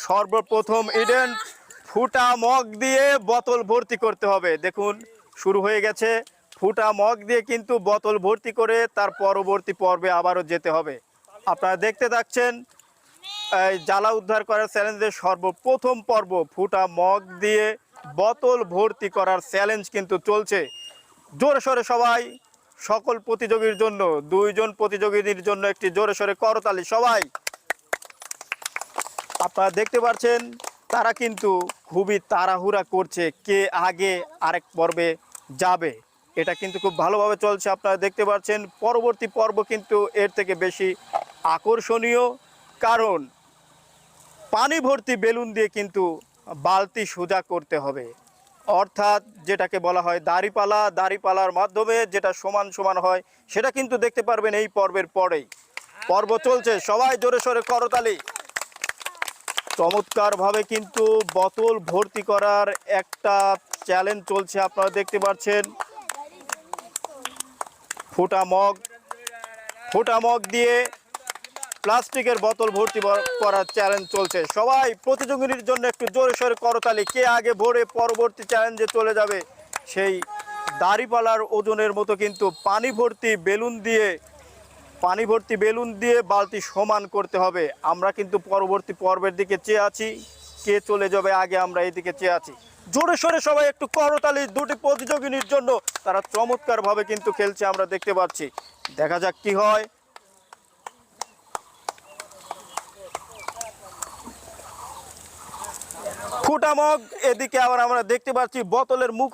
সর্বপ্রথম ইডেন ফুটা মগ দিয়ে বোতল ভর্তি করতে হবে। দেখুন শুরু হয়ে গেছে। ফুটা মগ দিয়ে কিন্তু বোতল ভর্তি করে তার পরবর্তী পর্বে আবারও যেতে হবে। আপনারা দেখতে থাকছেন এই জ্বালা উদ্ধার করার চ্যালেঞ্জের সর্বপ্রথম পর্ব ফুটা মগ দিয়ে বোতল ভর্তি করার চ্যালেঞ্জ কিন্তু চলছে। জোরে সোরে সবাই, সকল প্রতিযোগীর জন্য, দুইজন প্রতিযোগীদের জন্য একটি জোরে সোরে করতালি সবাই। আপনারা দেখতে পাচ্ছেন তারা কিন্তু খুবই তাড়াহুড়া করছে কে আগে আরেক পর্বে যাবে। এটা কিন্তু খুব ভালোভাবে চলছে। আপনারা দেখতে পাচ্ছেন পরবর্তী পর্ব কিন্তু এর থেকে বেশি আকর্ষণীয়, কারণ পানি ভর্তি বেলুন দিয়ে কিন্তু বালতি সোজা করতে হবে, অর্থাৎ যেটাকে বলা হয় দাড়িপালা। দাড়িপালার মাধ্যমে যেটা সমান সমান হয় সেটা কিন্তু দেখতে পারবেন এই পর্বের পরেই। পর্ব চলছে, সবাই জোরে সোরে করতালি। চমৎকারভাবে কিন্তু বোতল ভর্তি করার একটা চ্যালেঞ্জ চলছে। আপনারা দেখতে পাচ্ছেন ফুটা মগ দিয়ে প্লাস্টিকের বোতল ভর্তি করার চ্যালেঞ্জ চলছে। সবাই প্রতিযোগীর জন্য একটু জোরে সোরে করতালি। কে আগে ভরে পরবর্তী চ্যালেঞ্জে চলে যাবে সেই দাড়িপালার ওজনের মতো কিন্তু পানি ভর্তি বেলুন দিয়ে বালতি সমান করতে হবে। আমরা কিন্তু পরবর্তী পর্বের দিকে চেয়ে আছি, কে চলে যাবে আগে আমরা এই দিকে চেয়ে আছি। জোরে সোরে সবাই একটু করতালি দুটি প্রতিযোগিনীর জন্য। তারা চমৎকারভাবে কিন্তু খেলছে, আমরা দেখতে পাচ্ছি। দেখা যাক কি হয়। ফুটা মগ, এদিকে আবার আমরা দেখতে পাচ্ছি বোতলের মুখ